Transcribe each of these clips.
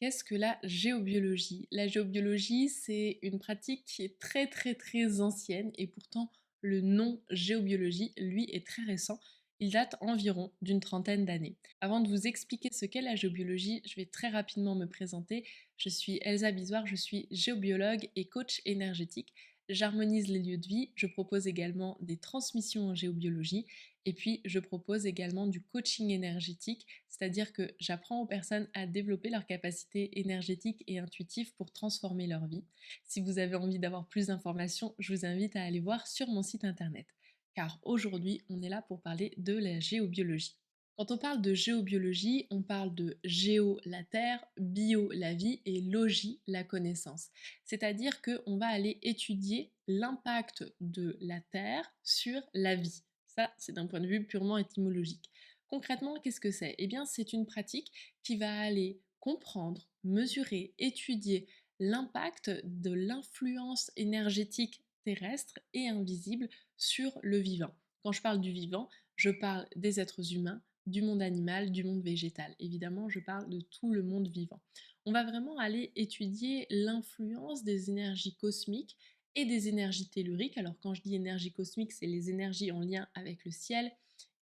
Qu'est-ce que la géobiologie? La géobiologie, c'est une pratique qui est très ancienne et pourtant le nom géobiologie, lui, est très récent. Il date environ d'une trentaine d'années. Avant de vous expliquer ce qu'est la géobiologie, je vais très rapidement me présenter. Je suis Elsa Bisoire, je suis géobiologue et coach énergétique. J'harmonise les lieux de vie, je propose également des transmissions en géobiologie et puis je propose également du coaching énergétique, c'est-à-dire que j'apprends aux personnes à développer leurs capacités énergétiques et intuitives pour transformer leur vie. Si vous avez envie d'avoir plus d'informations, je vous invite à aller voir sur mon site internet. Car aujourd'hui, on est là pour parler de la géobiologie. Quand on parle de géobiologie, on parle de géo, la terre, bio, la vie et logie, la connaissance. C'est-à-dire qu'on va aller étudier l'impact de la terre sur la vie. Ça, c'est d'un point de vue purement étymologique. Concrètement, qu'est-ce que c'est? Eh bien, c'est une pratique qui va aller comprendre, mesurer, étudier l'impact de l'influence énergétique terrestre et invisible sur le vivant. Quand je parle du vivant, je parle des êtres humains, du monde animal, du monde végétal. Évidemment, je parle de tout le monde vivant. On va vraiment aller étudier l'influence des énergies cosmiques et des énergies telluriques. Alors quand je dis énergie cosmique, c'est les énergies en lien avec le ciel,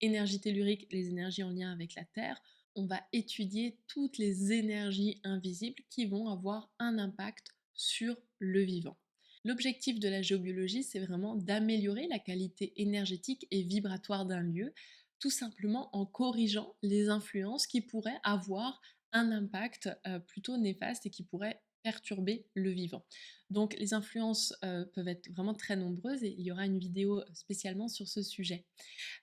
énergie tellurique, les énergies en lien avec la Terre. On va étudier toutes les énergies invisibles qui vont avoir un impact sur le vivant. L'objectif de la géobiologie, c'est vraiment d'améliorer la qualité énergétique et vibratoire d'un lieu, tout simplement en corrigeant les influences qui pourraient avoir un impact plutôt néfaste et qui pourraient perturber le vivant. Donc les influences peuvent être vraiment très nombreuses et il y aura une vidéo spécialement sur ce sujet.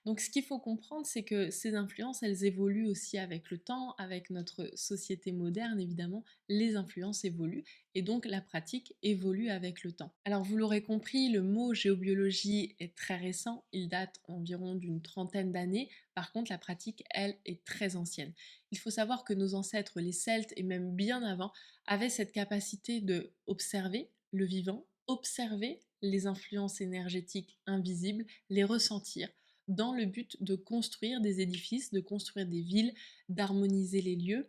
Donc ce qu'il faut comprendre, c'est que ces influences, elles évoluent aussi avec le temps, avec notre société moderne, évidemment, les influences évoluent et donc la pratique évolue avec le temps. Alors vous l'aurez compris, le mot géobiologie est très récent, il date environ d'une trentaine d'années, par contre la pratique, elle, est très ancienne. Il faut savoir que nos ancêtres, les Celtes et même bien avant, avaient cette capacité de observer le vivant, observer les influences énergétiques invisibles, les ressentir, dans le but de construire des édifices, de construire des villes, d'harmoniser les lieux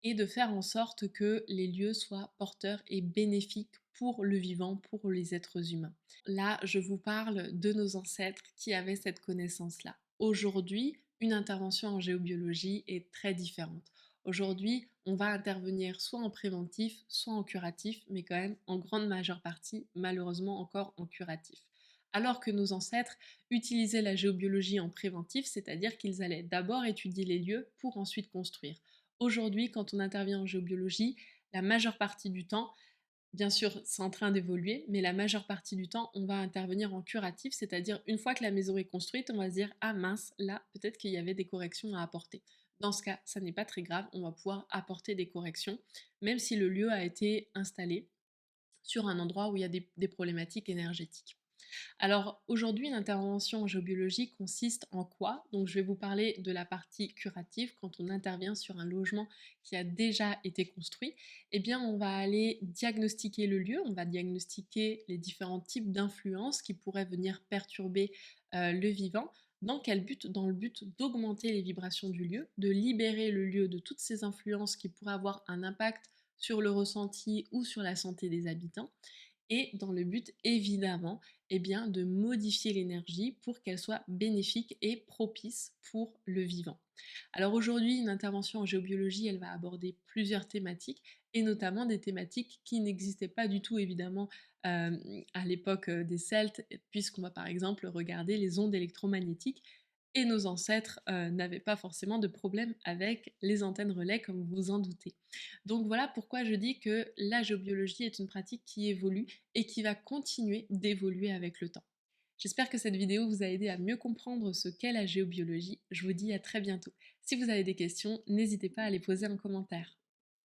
et de faire en sorte que les lieux soient porteurs et bénéfiques pour le vivant, pour les êtres humains. Là, je vous parle de nos ancêtres qui avaient cette connaissance-là. Aujourd'hui, une intervention en géobiologie est très différente. Aujourd'hui, on va intervenir soit en préventif, soit en curatif, mais quand même en grande majeure partie, malheureusement encore en curatif. Alors que nos ancêtres utilisaient la géobiologie en préventif, c'est-à-dire qu'ils allaient d'abord étudier les lieux pour ensuite construire. Aujourd'hui, quand on intervient en géobiologie, la majeure partie du temps, bien sûr, c'est en train d'évoluer, mais la majeure partie du temps, on va intervenir en curatif, c'est-à-dire une fois que la maison est construite, on va se dire ah mince, là, peut-être qu'il y avait des corrections à apporter. Dans ce cas, ça n'est pas très grave, on va pouvoir apporter des corrections, même si le lieu a été installé sur un endroit où il y a des problématiques énergétiques. Alors aujourd'hui, l'intervention en géobiologie consiste en quoi? Donc je vais vous parler de la partie curative, quand on intervient sur un logement qui a déjà été construit. Eh bien, on va aller diagnostiquer le lieu, on va diagnostiquer les différents types d'influences qui pourraient venir perturber le vivant. Dans quel but? Dans le but d'augmenter les vibrations du lieu, de libérer le lieu de toutes ces influences qui pourraient avoir un impact sur le ressenti ou sur la santé des habitants et dans le but évidemment de modifier l'énergie pour qu'elle soit bénéfique et propice pour le vivant. Alors aujourd'hui, une intervention en géobiologie, elle va aborder plusieurs thématiques et notamment des thématiques qui n'existaient pas du tout évidemment à l'époque des Celtes, puisqu'on va par exemple regarder les ondes électromagnétiques et nos ancêtres n'avaient pas forcément de problème avec les antennes relais comme vous vous en doutez. Donc voilà pourquoi je dis que la géobiologie est une pratique qui évolue et qui va continuer d'évoluer avec le temps. J'espère que cette vidéo vous a aidé à mieux comprendre ce qu'est la géobiologie. Je vous dis à très bientôt. Si vous avez des questions, n'hésitez pas à les poser en commentaire.